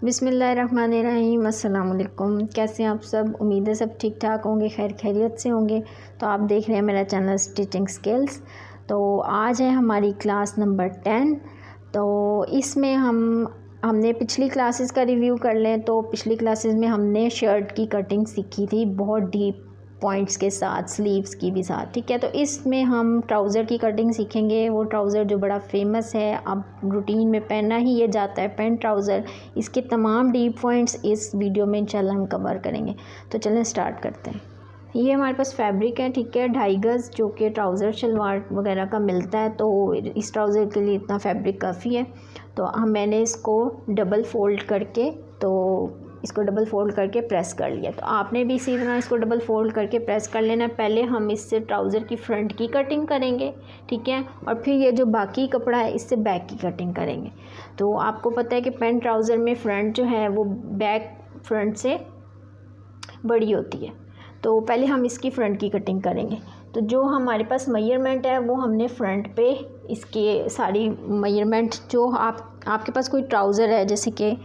बिस्मिल्लाहिर्रहमानिर्रहीम। अस्सलाम वालेकुम। कैसे हैं आप सब? उम्मीद है सब ठीक ठाक होंगे, खैर खैरियत से होंगे। तो आप देख रहे हैं मेरा चैनल स्टिचिंग स्किल्स। तो आज है हमारी क्लास नंबर 10। तो इसमें हमने पिछली क्लासेस का रिव्यू कर लें तो पिछली क्लासेस में हमने शर्ट की कटिंग सीखी थी बहुत डीप पॉइंट्स के साथ, स्लीव्स की भी साथ, ठीक है। तो इसमें हम ट्राउज़र की कटिंग सीखेंगे। वो ट्राउज़र जो बड़ा फेमस है, अब रूटीन में पहना ही ये जाता है, पैंट ट्राउज़र। इसके तमाम डीप पॉइंट्स इस वीडियो में इंशाल्लाह हम कवर करेंगे। तो चलें स्टार्ट करते हैं। ये हमारे पास फैब्रिक है, ठीक है, 2.5 गज़, जो कि ट्राउज़र शलवार वगैरह का मिलता है। तो इस ट्राउज़र के लिए इतना फैब्रिक काफ़ी है। तो मैंने इसको डबल फोल्ड करके प्रेस कर लिया। तो आपने भी इसी तरह इसको डबल फोल्ड करके प्रेस कर लेना। पहले हम इससे ट्राउज़र की फ्रंट की कटिंग करेंगे, ठीक है, और फिर ये जो बाकी कपड़ा है इससे बैक की कटिंग करेंगे। तो आपको पता है कि पैंट ट्राउज़र में फ्रंट जो है वो बैक फ्रंट से बड़ी होती है। तो पहले हम इसकी फ़्रंट की कटिंग करेंगे। तो जो हमारे पास मेजरमेंट है वो हमने फ़्रंट पे इसके सारी मेजरमेंट, जो आपके पास कोई ट्राउज़र है, जैसे कि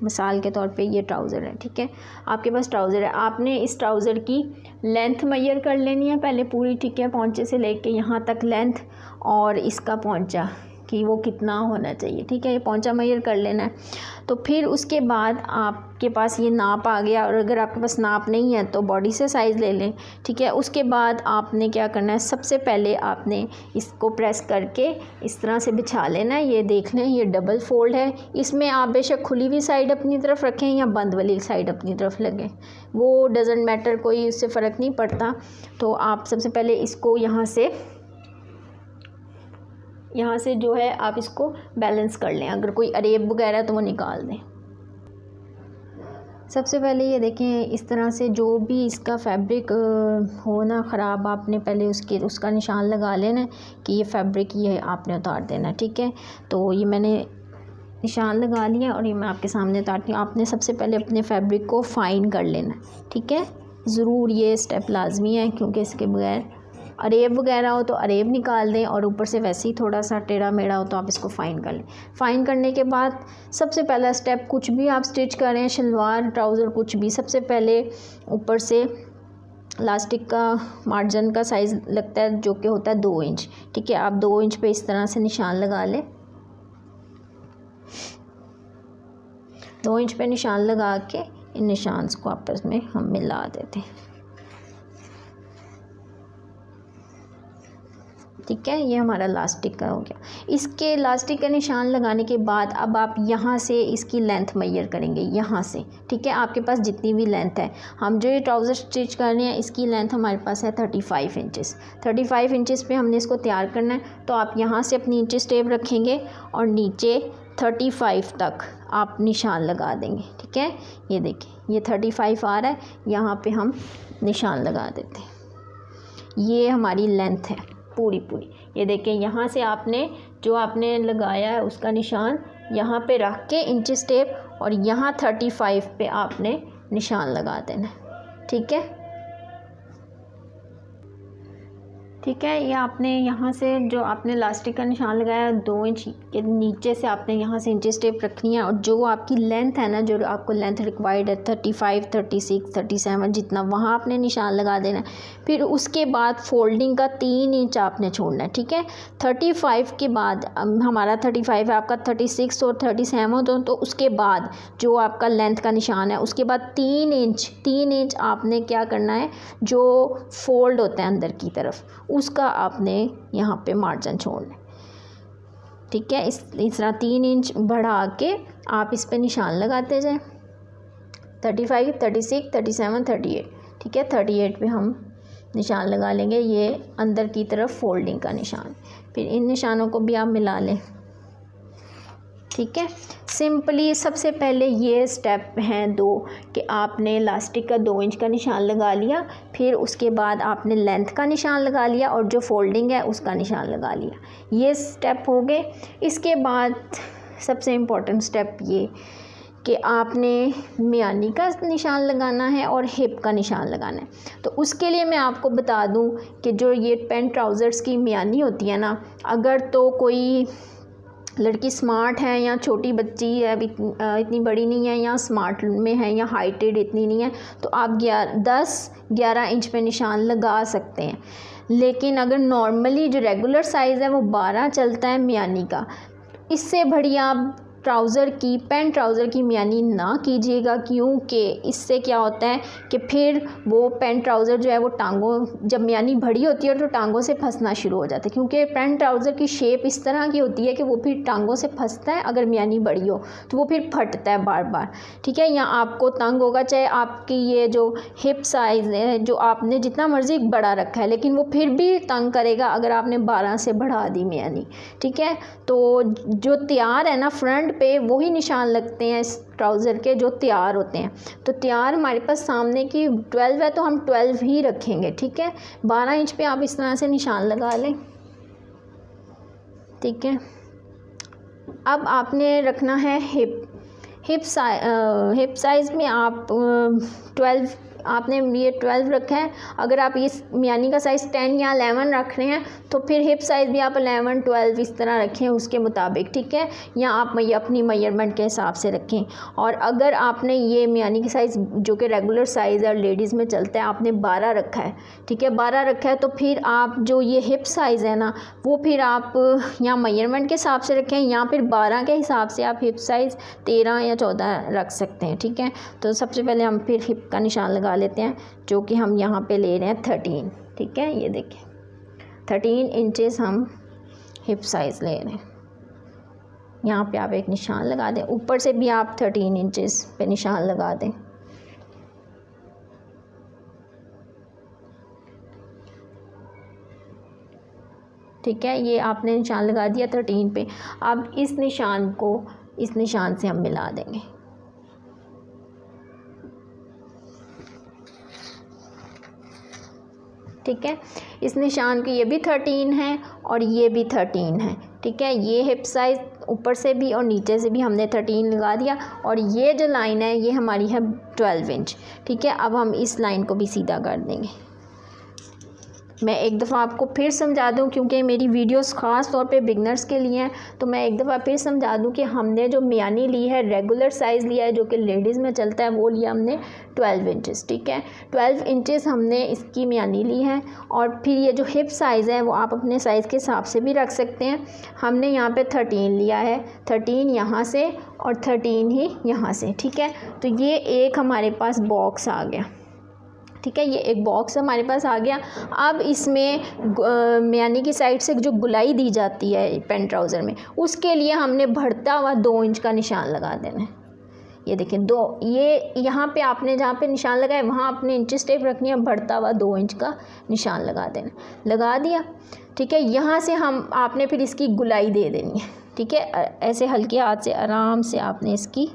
मिसाल के तौर पे ये ट्राउज़र है, ठीक है, आपके पास ट्राउज़र है, आपने इस ट्राउज़र की लेंथ मेजर कर लेनी है पहले पूरी, ठीक है, पौंचे से लेके यहाँ तक लेंथ, और इसका पौंचा कि वो कितना होना चाहिए, ठीक है, ये पौंचा मेजर कर लेना है। तो फिर उसके बाद आपके पास ये नाप आ गया, और अगर आपके पास नाप नहीं है तो बॉडी से साइज़ ले लें, ठीक है। उसके बाद आपने क्या करना है, सबसे पहले आपने इसको प्रेस करके इस तरह से बिछा लेना है। ये देख लें, ये डबल फोल्ड है। इसमें आप बेशक खुली हुई साइड अपनी तरफ रखें या बंद वाली साइड अपनी तरफ लगें, वो डज़न्ट मैटर, कोई उससे फ़र्क नहीं पड़ता। तो आप सबसे पहले इसको यहाँ से जो है आप इसको बैलेंस कर लें। अगर कोई अरेब वगैरह तो वो निकाल दें। सबसे पहले ये देखें, इस तरह से जो भी इसका फैब्रिक हो ना ख़राब, आपने पहले उसका निशान लगा लेना कि ये फैब्रिक ये आपने उतार देना, ठीक है। तो ये मैंने निशान लगा लिया और ये मैं आपके सामने उतारती हूँ। आपने सबसे पहले अपने फैब्रिक को फ़ाइन कर लेना, ठीक है, ज़रूर ये स्टेप लाजमी है, क्योंकि इसके बगैर अरेब वगैरह हो तो अरेब निकाल दें, और ऊपर से वैसे ही थोड़ा सा टेढ़ा मेढ़ा हो तो आप इसको फ़ाइन कर लें। फ़ाइन करने के बाद सबसे पहला स्टेप, कुछ भी आप स्टिच करें, शलवार ट्राउज़र कुछ भी, सबसे पहले ऊपर से लास्टिक का मार्जिन का साइज़ लगता है जो कि होता है 2 इंच, ठीक है। आप 2 इंच पे इस तरह से निशान लगा लें। 2 इंच पे निशान लगा के इन निशान को आपस में हम मिला देते हैं, ठीक है। ये हमारा लास्टिक का हो गया। इसके लास्टिक का निशान लगाने के बाद अब आप यहाँ से इसकी लेंथ मेजर करेंगे, यहाँ से, ठीक है, आपके पास जितनी भी लेंथ है। हम जो ये ट्राउज़र स्टिच कर रहे हैं इसकी लेंथ हमारे पास है 35 इंचेस। 35 इंचेस पे हमने इसको तैयार करना है। तो आप यहाँ से अपनी इंचेस टेप रखेंगे और नीचे 35 तक आप निशान लगा देंगे, ठीक है। ये देखिए, ये 35 आ रहा है, यहाँ पे हम निशान लगा देते हैं। ये हमारी लेंथ है पूरी। ये देखें, यहाँ से आपने जो आपने लगाया है उसका निशान यहाँ पे रख के इंचेस टेप, और यहाँ 35 पे आपने निशान लगा देना, ठीक है, ठीक है। ये आपने यहाँ से जो आपने लास्टिक का निशान लगाया 2 इंच के नीचे से आपने यहाँ से इंचेस टेप रखनी है, और जो आपकी लेंथ है ना, जो आपको लेंथ रिक्वायर्ड है 35, 36, 37 जितना, वहाँ आपने निशान लगा देना है। फिर उसके बाद फोल्डिंग का 3 इंच आपने छोड़ना है, ठीक है। 35 के बाद हमारा 35 है, आपका 36 और 37 तो उसके बाद जो आपका लेंथ का निशान है उसके बाद 3 इंच आपने क्या करना है, जो फोल्ड होता है अंदर की तरफ उसका आपने यहाँ पे मार्जिन छोड़ना है, ठीक है। इस तरह 3 इंच बढ़ा के आप इस पे निशान लगाते जाएं। 35, 36, 37, 38, ठीक है। 38 पे हम निशान लगा लेंगे, ये अंदर की तरफ फोल्डिंग का निशान। फिर इन निशानों को भी आप मिला लें, ठीक है। सिंपली सबसे पहले ये स्टेप हैं 2 कि आपने लास्टिक का 2 इंच का निशान लगा लिया, फिर उसके बाद आपने लेंथ का निशान लगा लिया और जो फोल्डिंग है उसका निशान लगा लिया। ये स्टेप हो गए। इसके बाद सबसे इम्पोर्टेंट स्टेप ये कि आपने मियानी का निशान लगाना है और हिप का निशान लगाना है। तो उसके लिए मैं आपको बता दूं कि जो ये पैंट ट्राउज़र्स की मियानी होती है ना, अगर तो कोई लड़की स्मार्ट है या छोटी बच्ची है, इतनी बड़ी नहीं है, या स्मार्ट में है या हाइटेड इतनी नहीं है, तो आप 10-11 इंच पे निशान लगा सकते हैं। लेकिन अगर नॉर्मली जो रेगुलर साइज़ है वो 12 चलता है मियानी का। इससे बढ़िया आप पैंट ट्राउज़र की मियानी ना कीजिएगा, क्योंकि इससे क्या होता है कि फिर वो पैंट ट्राउज़र जो है वो टांगों, जब मियानी बड़ी होती है तो टांगों से फंसना शुरू हो जाता है, क्योंकि पैंट ट्राउज़र की शेप इस तरह की होती है कि वो फिर टांगों से फंसता है। अगर मियानी बड़ी हो तो वो फिर फटता है बार बार, ठीक है। या आपको तंग होगा, चाहे आपकी ये जो हिप साइज़ है जो आपने जितना मर्ज़ी बड़ा रखा है, लेकिन वो फिर भी तंग करेगा अगर आपने 12 से बढ़ा दी मियानी, ठीक है। तो जो तैयार है ना फ्रंट पे, वही निशान लगते हैं इस ट्राउज़र के जो तैयार होते हैं। तो तैयार हमारे पास सामने की 12 है तो हम 12 ही रखेंगे, ठीक है। 12 इंच पे आप इस तरह से निशान लगा लें, ठीक है। अब आपने रखना है हिप साइज़ में आप 12, आपने ये 12 रखा है। अगर आप इस मियानी का साइज़ 10 या 11 रख रहे हैं तो फिर हिप साइज़ भी आप 11-12 इस तरह रखें उसके मुताबिक, ठीक है। या आप अपनी मेजरमेंट के हिसाब से रखें। और अगर आपने ये मियानी की साइज़ जो कि रेगुलर साइज़ और लेडीज़ में चलता है, आपने 12 रखा है, ठीक है, 12 रखा है, तो फिर आप जो ये हिप साइज़ है ना, वो फिर आप या मेजरमेंट के हिसाब से रखें, या फिर 12 के हिसाब से आप हिप साइज़ 13 या 14 रख सकते हैं, ठीक है। तो सबसे पहले हम फिर हिप का निशान लगा लेते हैं, जो कि हम यहाँ पे ले रहे हैं 13, ठीक है। ये देखें 13 इंचेस हम हिप साइज़ ले रहे हैं। यहाँ पे आप एक निशान लगा दें, ऊपर से भी आप 13 इंचेस पे निशान लगा दें, ठीक है। ये आपने निशान लगा दिया 13 पे। अब इस निशान को इस निशान से हम मिला देंगे, ठीक है। इस निशान की ये भी 13 है और ये भी 13 है, ठीक है। ये हिप साइज़ ऊपर से भी और नीचे से भी हमने 13 लगा दिया, और ये जो लाइन है ये हमारी है 12 इंच, ठीक है। अब हम इस लाइन को भी सीधा कर देंगे। मैं एक दफ़ा आपको फिर समझा दूं, क्योंकि मेरी वीडियोस ख़ास तौर पे बिगनर्स के लिए हैं, तो मैं एक दफ़ा फिर समझा दूं कि हमने जो मियानी ली है, रेगुलर साइज़ लिया है जो कि लेडीज़ में चलता है, वो लिया हमने 12 इंचेस, ठीक है। 12 इंचेस हमने इसकी मियानी ली है। और फिर ये जो हिप साइज़ है वो आप अपने साइज़ के हिसाब से भी रख सकते हैं। हमने यहाँ पे 13 लिया है, 13 यहाँ से और 13 ही यहाँ से, ठीक है। तो ये एक हमारे पास बॉक्स आ गया, ठीक है। ये एक बॉक्स हमारे पास आ गया। अब इसमें मियानी की साइड से जो गुलाई दी जाती है पैंट ट्राउज़र में, उसके लिए हमने बढ़ता हुआ 2 इंच का निशान लगा देना है। ये देखें 2, ये यहाँ पे आपने जहाँ पे निशान लगाए वहाँ आपने इंचेस टेप रखनी है, बढ़ता हुआ 2 इंच का निशान लगा देना, लगा दिया, ठीक है। यहाँ से हम आपने फिर इसकी गुलाई दे देनी है, ठीक है। ऐसे हल्के हाथ से आराम से आपने इसकी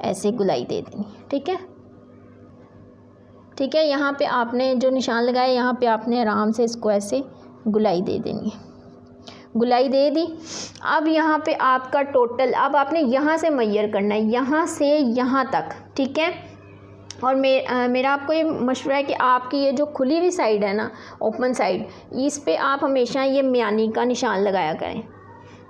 ऐसे गुलाई दे देनी है, ठीक है, ठीक है। यहाँ पे आपने जो निशान लगाया, यहाँ पे आपने आराम से इसको ऐसे गुलाई दे देनी है, गुलाई दे दी। अब यहाँ पे आपका टोटल, अब आपने यहाँ से मैयर करना है, यहाँ से यहाँ तक, ठीक है। और मेरा आपको ये मशवरा है कि आपकी ये जो खुली हुई साइड है ना, ओपन साइड, इस पे आप हमेशा ये मियानी का निशान लगाया करें,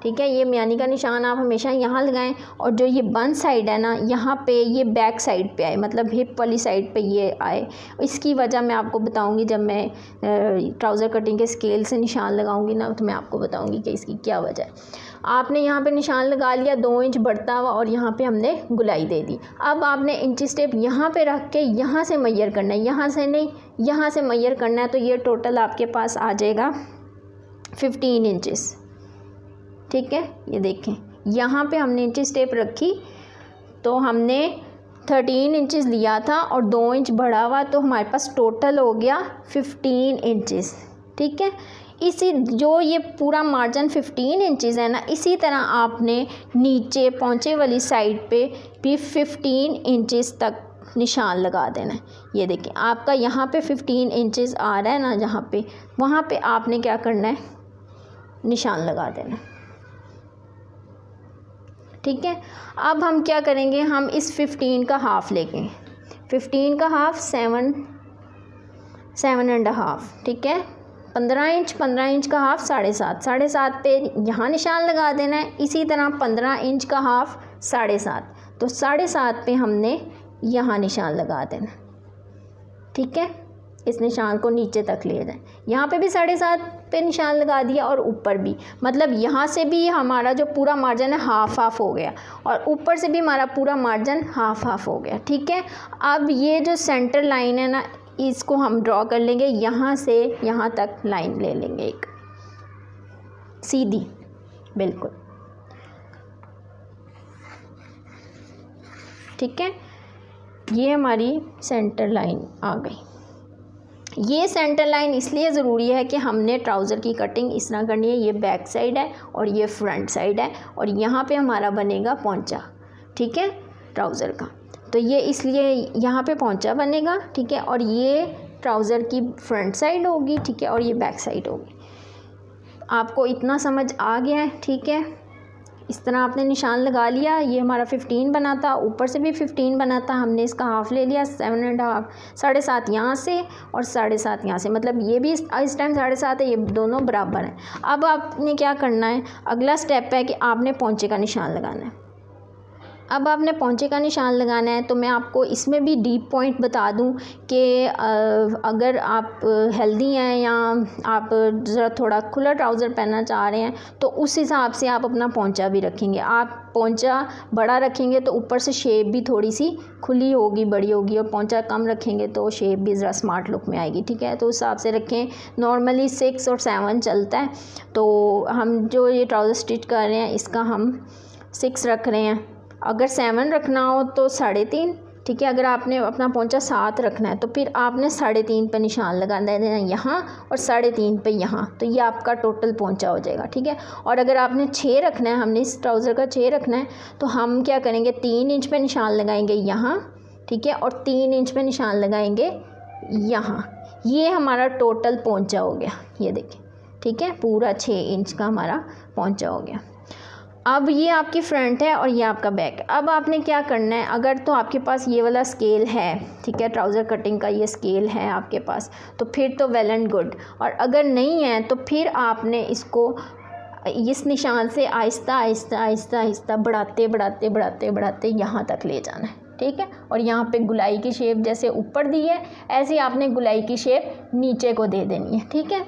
ठीक है। ये मियानी का निशान आप हमेशा यहाँ लगाएं, और जो ये बंद साइड है ना, यहाँ पे ये बैक साइड पे आए, मतलब हिप वाली साइड पे ये आए। इसकी वजह मैं आपको बताऊंगी जब मैं ट्राउज़र कटिंग के स्केल से निशान लगाऊंगी ना, तो मैं आपको बताऊंगी कि इसकी क्या वजह है। आपने यहाँ पे निशान लगा लिया 2 इंच बढ़ता हुआ, और यहाँ पे हमने गुलाई दे दी। अब आपने इंची टेप यहाँ पे रख के यहाँ से मैयर करना है, यहाँ से नहीं, यहाँ से मैयर करना है। तो ये टोटल आपके पास आ जाएगा 15 इंचेस, ठीक है। ये देखें यहाँ पे हमने इंचेस टेप रखी, तो हमने 13 इंचेस लिया था और 2 इंच बढ़ा हुआ, तो हमारे पास टोटल हो गया 15 इंचेस, ठीक है। इसी जो ये पूरा मार्जिन 15 इंचेस है ना, इसी तरह आपने नीचे पहुँचे वाली साइड पे भी 15 इंचेस तक निशान लगा देना है। ये देखिए आपका यहाँ पे 15 इंचेस आ रहा है ना, जहाँ पे, वहाँ पे आपने क्या करना है, निशान लगा देना, ठीक है। अब हम क्या करेंगे, हम इस 15 का हाफ़ लेंगे, 15 का हाफ़ 7.5, ठीक है, 15 इंच, 15 इंच का हाफ 7.5, 7.5 पे यहाँ निशान लगा देना है। इसी तरह 15 इंच का हाफ 7.5, तो 7.5 पे हमने यहाँ निशान लगा देना। ठीक है, इस निशान को नीचे तक ले जाएं। यहाँ पे भी 7.5 पे निशान लगा दिया और ऊपर भी, मतलब यहाँ से भी हमारा जो पूरा मार्जिन है हाफ हाफ हो गया और ऊपर से भी हमारा पूरा मार्जिन हाफ हाफ हो गया। ठीक है, अब ये जो सेंटर लाइन है ना, इसको हम ड्रॉ कर लेंगे। यहाँ से यहाँ तक लाइन ले लेंगे एक सीधी, बिल्कुल। ठीक है, ये हमारी सेंटर लाइन आ गई। ये सेंटर लाइन इसलिए ज़रूरी है कि हमने ट्राउज़र की कटिंग इस तरह करनी है। ये बैक साइड है और ये फ्रंट साइड है और यहाँ पे हमारा बनेगा पौंचा। ठीक है, ट्राउज़र का, तो ये इसलिए यहाँ पे पौंचा बनेगा। ठीक है, और ये ट्राउज़र की फ्रंट साइड होगी। ठीक है, और ये बैक साइड होगी। आपको इतना समझ आ गया है? ठीक है, इस तरह आपने निशान लगा लिया। ये हमारा 15 बना था, ऊपर से भी 15 बना था, हमने इसका हाफ़ ले लिया 7.5, 7.5 यहाँ से और 7.5 यहाँ से, मतलब ये भी इस टाइम 7.5 है, ये दोनों बराबर हैं। अब आपने क्या करना है, अगला स्टेप है कि आपने पौंचे का निशान लगाना है। अब आपने पौंचे का निशान लगाना है, तो मैं आपको इसमें भी डीप पॉइंट बता दूं कि अगर आप हेल्दी हैं या आप ज़रा थोड़ा खुला ट्राउज़र पहनना चाह रहे हैं तो उस हिसाब से आप अपना पौंचा भी रखेंगे। आप पौंचा बड़ा रखेंगे तो ऊपर से शेप भी थोड़ी सी खुली होगी, बड़ी होगी, और पौंचा कम रखेंगे तो शेप भी ज़रा स्मार्ट लुक में आएगी। ठीक है, तो उस हिसाब से रखें। नॉर्मली 6 और 7 चलता है, तो हम जो ये ट्राउज़र स्टिच कर रहे हैं इसका हम 6 रख रहे हैं। अगर 7 रखना हो तो 3.5। ठीक है, अगर आपने अपना पौंचा 7 रखना है तो फिर आपने 3.5 पे निशान लगा देना यहाँ और 3.5 पे यहाँ, तो ये आपका टोटल पौंचा हो जाएगा। ठीक है, और अगर आपने 6 रखना है, हमने इस ट्राउज़र का 6 रखना है, तो हम क्या करेंगे, 3 इंच पे निशान लगाएंगे यहाँ। ठीक है, और 3 इंच पे निशान लगाएंगे यहाँ। ये हमारा टोटल पौंचा हो गया, ये देखिए। ठीक है, पूरा 6 इंच का हमारा पौंचा हो गया। अब ये आपकी फ्रंट है और ये आपका बैक है। अब आपने क्या करना है, अगर तो आपके पास ये वाला स्केल है, ठीक है, ट्राउज़र कटिंग का ये स्केल है आपके पास, तो फिर तो वेल एंड गुड। और अगर नहीं है तो फिर आपने इसको इस निशान से आहिस्ता आहिस्ता आहिस्ता आहिस्ता बढ़ाते बढ़ाते बढ़ाते बढ़ाते यहाँ तक ले जाना है। ठीक है, और यहाँ पे गुलाई की शेप जैसे ऊपर दी है, ऐसे ही आपने गुलाई की शेप नीचे को दे देनी है। ठीक है,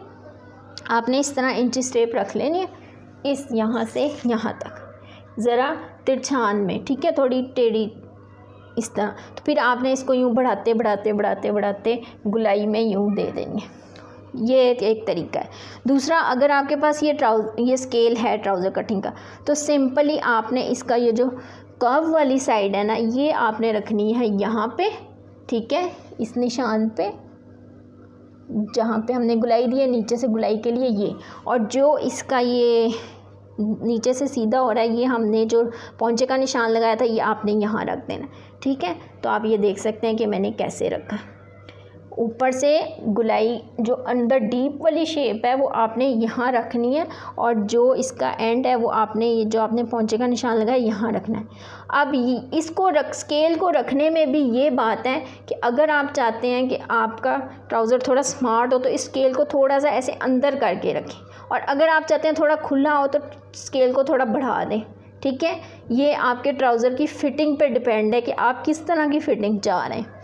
आपने इस तरह इंची स्टेप रख लेनी है, इस यहाँ से यहाँ तक ज़रा तिरछान में। ठीक है, थोड़ी टेढ़ी इस तरह। तो फिर आपने इसको यूँ बढ़ाते बढ़ाते बढ़ाते बढ़ाते गुलाई में यूँ दे देनी है। ये एक तरीका है। दूसरा, अगर आपके पास ये स्केल है ट्राउज़र कटिंग का, तो सिंपली आपने इसका ये जो कर्व वाली साइड है ना, ये आपने रखनी है यहाँ पे। ठीक है, इस निशान पे जहाँ पे हमने गुलाई दी है, नीचे से गुलाई के लिए ये, और जो इसका ये नीचे से सीधा हो रहा है, ये हमने जो पौंचे का निशान लगाया था, ये आपने यहाँ रख देना। ठीक है, तो आप ये देख सकते हैं कि मैंने कैसे रखा। ऊपर से गुलाई जो अंदर डीप वाली शेप है वो आपने यहाँ रखनी है, और जो इसका एंड है वो आपने ये जो आपने पौंचे का निशान लगाया यहाँ रखना है। अब इसको स्केल को रखने में भी ये बात है कि अगर आप चाहते हैं कि आपका ट्राउज़र थोड़ा स्मार्ट हो तो इस स्केल को थोड़ा सा ऐसे अंदर करके रखें, और अगर आप चाहते हैं थोड़ा खुला हो तो स्केल को थोड़ा बढ़ा दें। ठीक है, ये आपके ट्राउज़र की फ़िटिंग पे डिपेंड है कि आप किस तरह की फ़िटिंग चाह रहे हैं।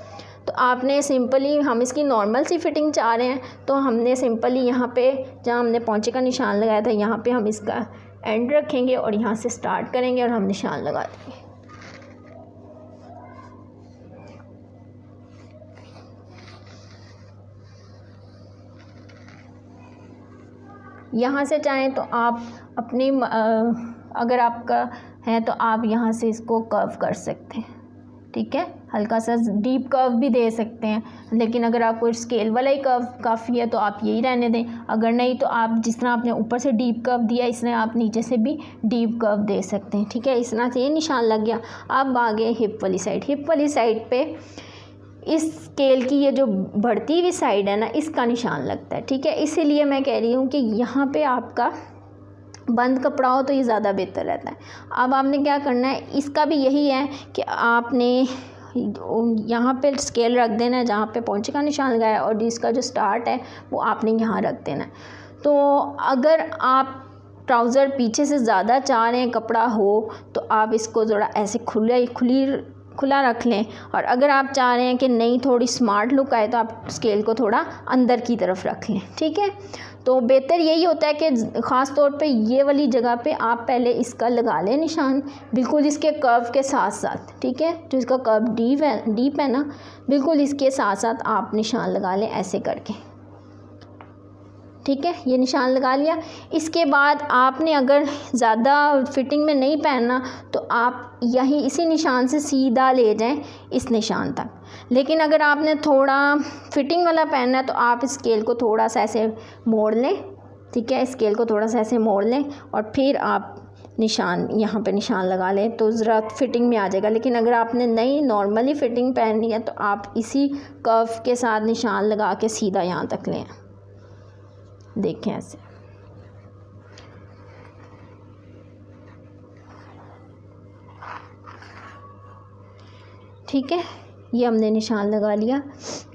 तो आपने सिंपली, हम इसकी नॉर्मल सी फिटिंग चाह रहे हैं, तो हमने सिंपली यहाँ पे जहाँ हमने पौंचे का निशान लगाया था, यहाँ पे हम इसका एंड रखेंगे और यहाँ से स्टार्ट करेंगे और हम निशान लगा देंगे। यहाँ से चाहें तो आप अपनी अगर आपका है तो आप यहाँ से इसको कर्व कर सकते हैं। ठीक है, हल्का सा डीप कर्व भी दे सकते हैं, लेकिन अगर आपको स्केल वाला ही कर्व काफ़ी है तो आप यही रहने दें। अगर नहीं तो आप जिस तरह आपने ऊपर से डीप कर्व दिया, इस तरह आप नीचे से भी डीप कर्व दे सकते हैं। ठीक है, इस तरह से ये निशान लग गया। अब आगे हिप वाली साइड। हिप वाली साइड पे इस स्केल की ये जो बढ़ती हुई साइड है ना, इसका निशान लगता है। ठीक है, इसीलिए मैं कह रही हूँ कि यहाँ पे आपका बंद कपड़ा हो तो ये ज़्यादा बेहतर रहता है। अब आपने क्या करना है, इसका भी यही है कि आपने यहाँ पे स्केल रख देना है जहाँ पे पहुँचे का निशान लगाया है, और इसका जो स्टार्ट है वो आपने यहाँ रख देना है। तो अगर आप ट्राउज़र पीछे से ज़्यादा चाह रहे हैं कपड़ा हो तो आप इसको ज़रा ऐसे खुला रख लें, और अगर आप चाह रहे हैं कि नहीं थोड़ी स्मार्ट लुक आए तो आप स्केल को थोड़ा अंदर की तरफ रख लें। ठीक है, तो बेहतर यही होता है कि ख़ास तौर पे ये वाली जगह पे आप पहले इसका लगा लें निशान, बिल्कुल इसके कर्व के साथ साथ। ठीक है, जो इसका कर्व डीप है ना, बिल्कुल इसके साथ साथ आप निशान लगा लें ऐसे करके। ठीक है, ये निशान लगा लिया। इसके बाद आपने अगर ज़्यादा फिटिंग में नहीं पहनना तो आप यहीं इसी निशान से सीधा ले जाएं इस निशान तक। लेकिन अगर आपने थोड़ा फिटिंग वाला पहनना है तो आप स्केल को थोड़ा सा ऐसे मोड़ लें। ठीक है, स्केल को थोड़ा सा ऐसे मोड़ लें और फिर आप निशान यहाँ पे निशान लगा लें तो ज़रा फिटिंग में आ जाएगा। लेकिन अगर आपने नहीं नॉर्मली फ़िटिंग पहननी है तो आप इसी कर्व के साथ निशान लगा के सीधा यहाँ तक लें। देखें ऐसे। ठीक है, ये हमने निशान लगा लिया।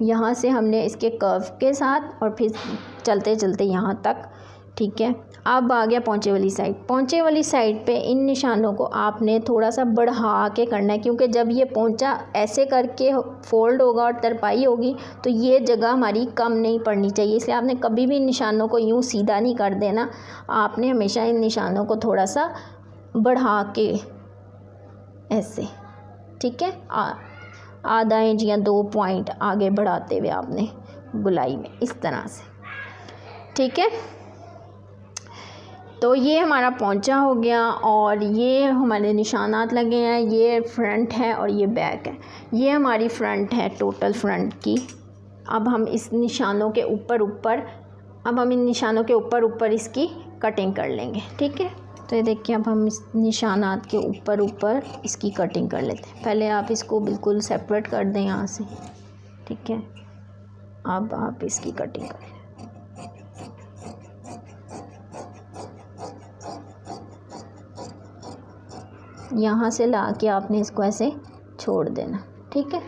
यहाँ से हमने इसके कर्व के साथ और फिर चलते चलते यहाँ तक। ठीक है, अब आ गया पहुँचे वाली साइड। पहुँचे वाली साइड पे इन निशानों को आपने थोड़ा सा बढ़ा के करना है, क्योंकि जब ये पहुँचा ऐसे करके फोल्ड होगा और तरपाई होगी तो ये जगह हमारी कम नहीं पड़नी चाहिए। इसलिए आपने कभी भी इन निशानों को यूँ सीधा नहीं कर देना, आपने हमेशा इन निशानों को थोड़ा सा बढ़ा के ऐसे। ठीक है, आधा इंच या 2 पॉइंट आगे बढ़ाते हुए आपने गुलाई में इस तरह से। ठीक है, तो ये हमारा पहुंचा हो गया और ये हमारे निशानात लगे हैं। ये फ्रंट है और ये बैक है। ये हमारी फ्रंट है, टोटल फ्रंट की। अब हम इन निशानों के ऊपर इसकी कटिंग कर लेंगे। ठीक है, तो ये देखिए अब हम इस निशानात के ऊपर इसकी कटिंग कर लेते हैं। पहले आप इसको बिल्कुल सेपरेट कर दें यहाँ से। ठीक है, अब आप इसकी कटिंग करें। यहाँ से ला के आपने इसको ऐसे छोड़ देना। ठीक है,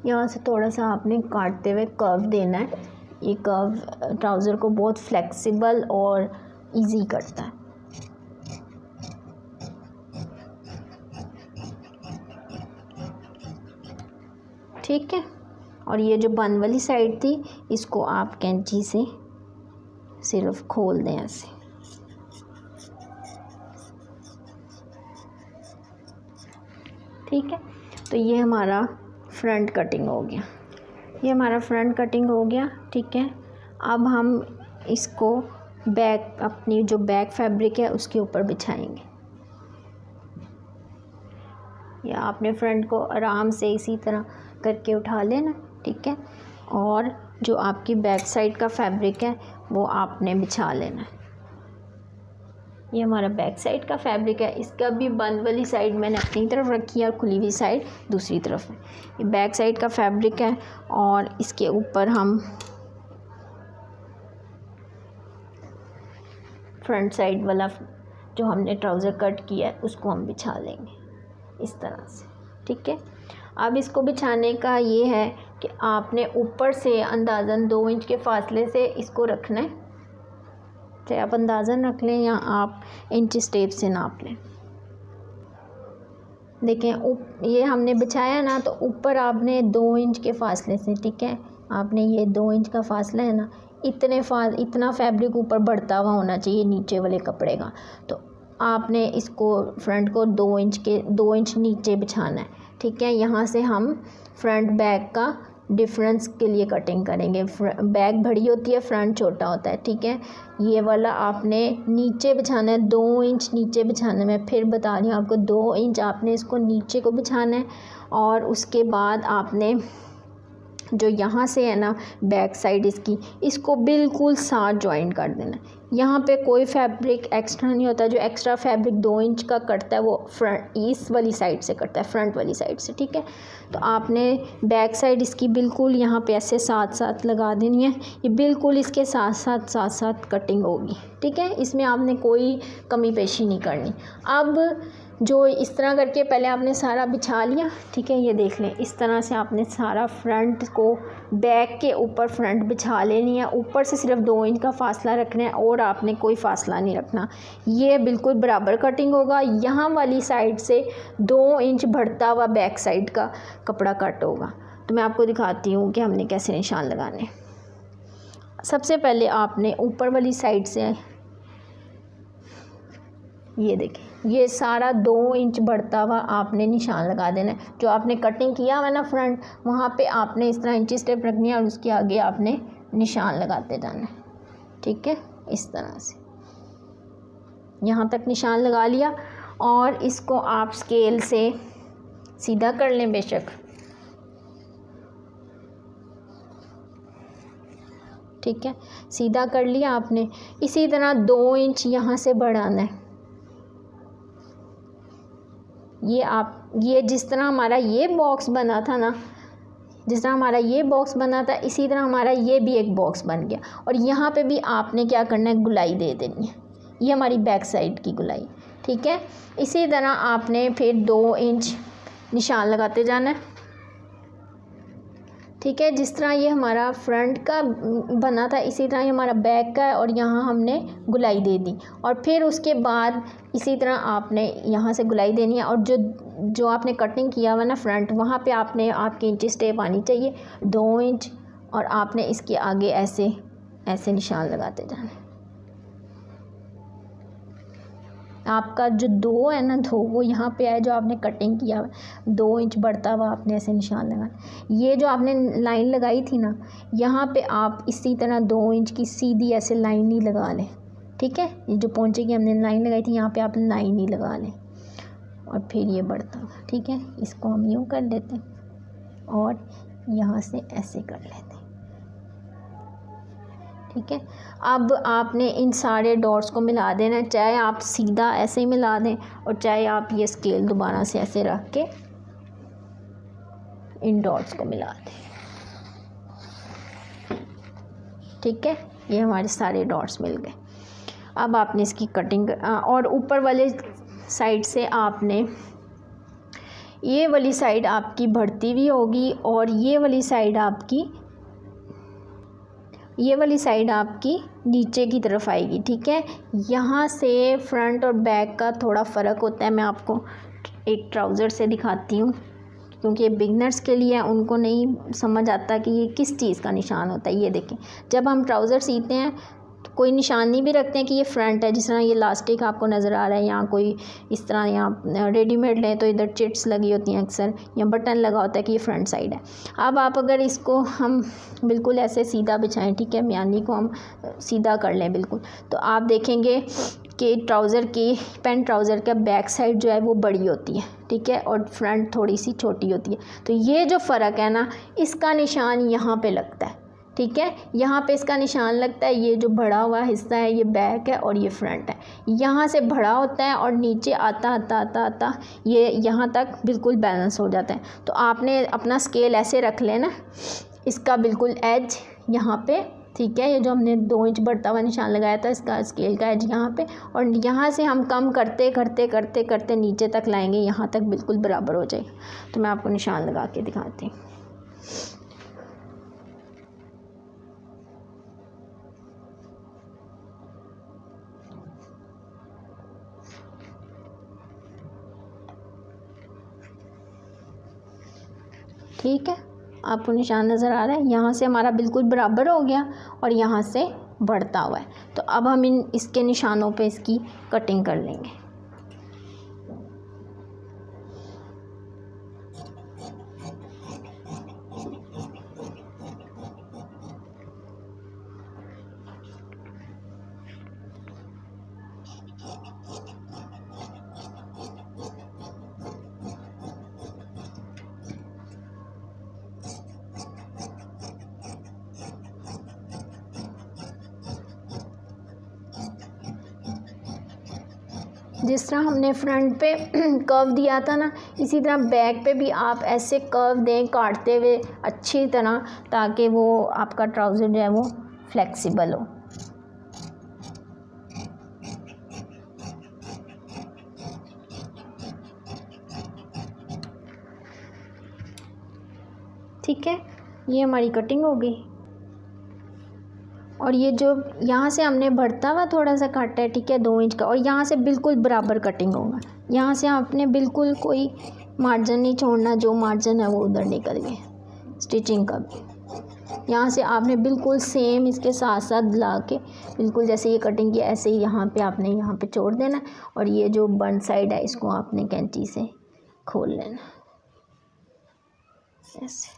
यहाँ से थोड़ा सा आपने काटते हुए कर्व देना है। ये कर्व ट्राउज़र को बहुत फ्लेक्सिबल और इजी करता है। ठीक है, और ये जो बन वाली साइड थी इसको आप कैंची से सिर्फ खोल दें ऐसे। ठीक है, तो ये हमारा फ्रंट कटिंग हो गया। ठीक है, अब हम इसको अपनी जो बैक फैब्रिक है उसके ऊपर बिछाएंगे। या आपने फ्रंट को आराम से इसी तरह करके उठा लेना। ठीक है, और जो आपकी बैक साइड का फैब्रिक है वो आपने बिछा लेना है। ये हमारा बैक साइड का फैब्रिक है। इसका भी बंद वाली साइड मैंने अपनी तरफ रखी है और खुली हुई साइड दूसरी तरफ है। ये बैक साइड का फैब्रिक है और इसके ऊपर हम फ्रंट साइड वाला जो हमने ट्राउज़र कट किया है उसको हम बिछा लेंगे इस तरह से। ठीक है, अब इसको बिछाने का ये है कि आपने ऊपर से अंदाज़न 2 इंच के फासले से इसको रखना है। चाहे आप अंदाज़न रख लें या आप इंच टेप से नाप लें। देखें ये हमने बिछाया ना, तो ऊपर आपने 2 इंच के फासले से, ठीक है, आपने ये 2 इंच का फासला है ना, इतना फैब्रिक ऊपर बढ़ता हुआ होना चाहिए नीचे वाले कपड़े का। तो आपने इसको फ्रंट को 2 इंच नीचे बिछाना है। ठीक है, यहाँ से हम फ्रंट बैक का डिफरेंस के लिए कटिंग करेंगे। बैक बड़ी होती है, फ्रंट छोटा होता है। ठीक है, ये वाला आपने नीचे बिछाना है, 2 इंच नीचे बिछाना है। मैं फिर बता रही हूँ आपको, 2 इंच आपने इसको नीचे को बिछाना है और उसके बाद आपने जो यहाँ से है ना बैक साइड इसको बिल्कुल साथ जॉइन कर देना। यहाँ पे कोई फैब्रिक एक्स्ट्रा नहीं होता। जो एक्स्ट्रा फैब्रिक 2 इंच का कटता है वो फ्रंट इस वाली साइड से कटता है, फ्रंट वाली साइड से, ठीक है। तो आपने बैक साइड इसकी बिल्कुल यहाँ पे ऐसे साथ साथ लगा देनी है। ये बिल्कुल इसके साथ साथ कटिंग होगी, ठीक है। इसमें आपने कोई कमी पेशी नहीं करनी। अब जो इस तरह करके पहले आपने सारा बिछा लिया, ठीक है। ये देख लें, इस तरह से आपने सारा फ्रंट को बैक के ऊपर फ्रंट बिछा लेनी है। ऊपर से सिर्फ 2 इंच का फासला रखना है और आपने कोई फासला नहीं रखना। ये बिल्कुल बराबर कटिंग होगा। यहाँ वाली साइड से 2 इंच बढ़ता हुआ बैक साइड का कपड़ा कट होगा। तो मैं आपको दिखाती हूँ कि हमने कैसे निशान लगाने। सबसे पहले आपने ऊपर वाली साइड से ये देखें, ये सारा 2 इंच बढ़ता हुआ आपने निशान लगा देना है। जो आपने कटिंग किया हुआ ना फ्रंट, वहाँ पे आपने इस तरह इंची स्टेप रखनी है और उसके आगे आपने निशान लगाते जाना है, ठीक है। इस तरह से यहाँ तक निशान लगा लिया और इसको आप स्केल से सीधा कर लें बेशक, ठीक है। सीधा कर लिया आपने। इसी तरह 2 इंच यहाँ से बढ़ाना है। ये जिस तरह हमारा ये बॉक्स बना था ना, जिस तरह हमारा ये बॉक्स बना था, इसी तरह हमारा ये भी एक बॉक्स बन गया। और यहाँ पे भी आपने क्या करना है, गुलाई दे देनी है। ये हमारी बैक साइड की गुलाई, ठीक है। इसी तरह आपने फिर 2 इंच निशान लगाते जाना है, ठीक है। जिस तरह ये हमारा फ्रंट का बना था, इसी तरह ये हमारा बैक का है और यहाँ हमने गुलाई दे दी। और फिर उसके बाद इसी तरह आपने यहाँ से गुलाई देनी है। और जो आपने कटिंग किया हुआ ना फ्रंट, वहाँ पे आपने आपकी इंची स्टेप आनी चाहिए 2 इंच और आपने इसके आगे ऐसे ऐसे निशान लगाते जाना। आपका जो 2 है ना, 2 वो यहाँ पे है जो आपने कटिंग किया हुआ, 2 इंच बढ़ता हुआ आपने ऐसे निशान लगाना। ये जो आपने लाइन लगाई थी ना, यहाँ पे आप इसी तरह 2 इंच की सीधी ऐसे लाइन ही लगा लें, ठीक है। ये जो पोंचे की हमने लाइन लगाई थी, यहाँ पे आप लाइन ही लगा लें और फिर ये बढ़ता हुआ, ठीक है। इसको हम यूँ कर लेते हैं और यहाँ से ऐसे कर लेते हैं, ठीक है। अब आपने इन सारे डॉट्स को मिला देना, चाहे आप सीधा ऐसे ही मिला दें और चाहे आप ये स्केल दोबारा से ऐसे रख के इन डॉट्स को मिला दें, ठीक है। ये हमारे सारे डॉट्स मिल गए। अब आपने इसकी कटिंग और ऊपर वाले साइड से आपने ये वाली साइड आपकी बढ़ती हुई होगी और ये वाली साइड आपकी नीचे की तरफ आएगी, ठीक है। यहाँ से फ्रंट और बैक का थोड़ा फ़र्क होता है। मैं आपको एक ट्राउज़र से दिखाती हूँ, क्योंकि ये बिगनर्स के लिए उनको नहीं समझ आता कि ये किस चीज़ का निशान होता है। ये देखें, जब हम ट्राउज़र सीते हैं तो कोई निशानी भी रखते हैं कि ये फ्रंट है। जिस तरह ये इलास्टिक आपको नज़र आ रहा है, यहाँ कोई इस तरह यहाँ रेडीमेड लें तो इधर चिट्स लगी होती हैं अक्सर, या बटन लगा होता है कि ये फ्रंट साइड है। अब आप अगर इसको हम बिल्कुल ऐसे सीधा बिछाएं, ठीक है, म्यानी को हम सीधा कर लें बिल्कुल, तो आप देखेंगे कि पैंट ट्राउज़र का बैक साइड जो है वो बड़ी होती है, ठीक है, और फ्रंट थोड़ी सी छोटी होती है। तो ये जो फ़र्क है ना, इसका निशान यहाँ पे लगता है, ठीक है। यहाँ पे इसका निशान लगता है। ये जो बढ़ा हुआ हिस्सा है ये बैक है और ये फ्रंट है। यहाँ से बढ़ा होता है और नीचे आता ये यहाँ तक बिल्कुल बैलेंस हो जाता है। तो आपने अपना स्केल ऐसे रख लेना, इसका बिल्कुल एज यहाँ पे, ठीक है। ये जो हमने 2 इंच बढ़ता हुआ निशान लगाया था, इसका स्केल का एज यहाँ पे, और यहाँ से हम कम करते नीचे तक लाएंगे, यहाँ तक बिल्कुल बराबर हो जाएगा। तो मैं आपको निशान लगा के दिखाती हूँ। ठीक है, आपको निशान नज़र आ रहा है। यहाँ से हमारा बिल्कुल बराबर हो गया और यहाँ से बढ़ता हुआ है। तो अब हम इसके निशानों पे इसकी कटिंग कर लेंगे। जिस तरह हमने फ्रंट पे कर्व दिया था ना, इसी तरह बैक पे भी आप ऐसे कर्व दें काटते हुए अच्छी तरह, ताकि वो आपका ट्राउज़र जो है वो फ्लेक्सिबल हो। ठीक है, ये हमारी कटिंग हो गई। और ये जो यहाँ से हमने भरता हुआ थोड़ा सा काटा है, ठीक है, 2 इंच का, और यहाँ से बिल्कुल बराबर कटिंग होगा। यहाँ से आपने बिल्कुल कोई मार्जिन नहीं छोड़ना, जो मार्जिन है वो उधर निकल गए स्टिचिंग का भी। यहाँ से आपने बिल्कुल सेम इसके साथ साथ ला के बिल्कुल जैसे ये कटिंग की ऐसे ही यहाँ पे आपने यहाँ पे छोड़ देना। और ये जो बंद साइड है इसको आपने कैंची से खोल लेना ऐसे।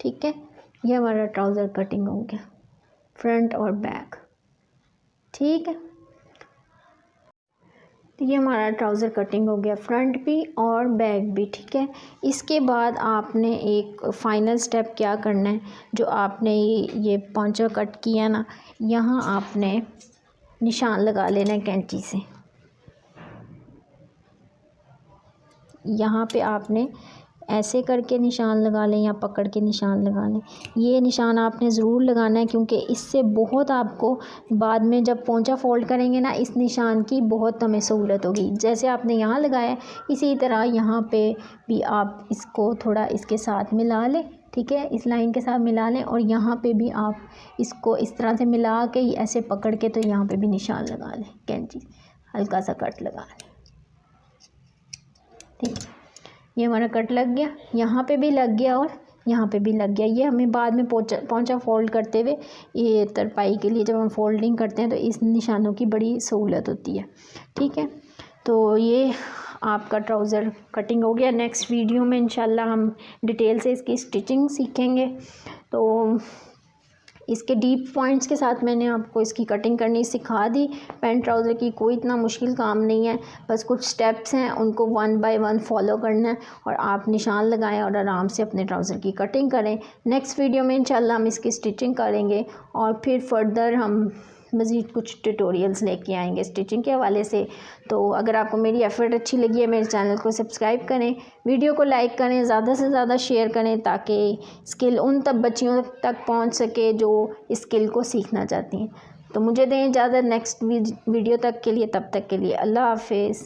ठीक है, ये हमारा ट्राउज़र कटिंग हो गया फ्रंट और बैक। ठीक है, तो ये हमारा ट्राउज़र कटिंग हो गया फ्रंट भी और बैक भी। ठीक है, इसके बाद आपने एक फ़ाइनल स्टेप क्या करना है, जो आपने ये पॉंचा कट किया ना, यहाँ आपने निशान लगा लेना है कैंची से। यहाँ पे आपने ऐसे करके निशान लगा लें या पकड़ के निशान लगा लें। ये निशान आपने ज़रूर लगाना है, क्योंकि इससे बहुत आपको बाद में जब पोंचा फोल्ड करेंगे ना, इस निशान की बहुत हमें सहूलत होगी। जैसे आपने यहाँ लगाया इसी तरह यहाँ पे भी आप इसको थोड़ा इसके साथ मिला लें। ठीक है, इस लाइन के साथ मिला लें, और यहाँ पे भी आप इसको इस तरह से मिला के ऐसे पकड़ के तो यहाँ पे भी निशान लगा लें, कैंची हल्का सा कट लगा लें। ठीक है, ये हमारा कट लग गया, यहाँ पे भी लग गया और यहाँ पे भी लग गया। ये हमें बाद में पोंचा फोल्ड करते हुए ये तरपाई के लिए जब हम फोल्डिंग करते हैं तो इस निशानों की बड़ी सहूलत होती है। ठीक है, तो ये आपका ट्राउज़र कटिंग हो गया। नेक्स्ट वीडियो में इंशाल्लाह हम डिटेल से इसकी स्टिचिंग सीखेंगे। तो इसके डीप पॉइंट्स के साथ मैंने आपको इसकी कटिंग करनी सिखा दी। पैंट ट्राउज़र की कोई इतना मुश्किल काम नहीं है, बस कुछ स्टेप्स हैं, उनको 1 बाय 1 फॉलो करना है और आप निशान लगाएं और आराम से अपने ट्राउज़र की कटिंग करें। नेक्स्ट वीडियो में इंशाल्लाह हम इसकी स्टिचिंग करेंगे और फिर फर्दर हम मज़ीद कुछ ट्यूटोरियल्स लेके आएंगे स्टिचिंग के हवाले से। तो अगर आपको मेरी एफ़र्ट अच्छी लगी है, मेरे चैनल को सब्सक्राइब करें, वीडियो को लाइक करें, ज़्यादा से ज़्यादा शेयर करें, ताकि स्किल उन तब बच्चियों तक पहुंच सके जो इस स्किल को सीखना चाहती हैं। तो मुझे दें इजाज़त नेक्स्ट वीडियो तक के लिए, तब तक के लिए अल्लाह हाफ़िज़।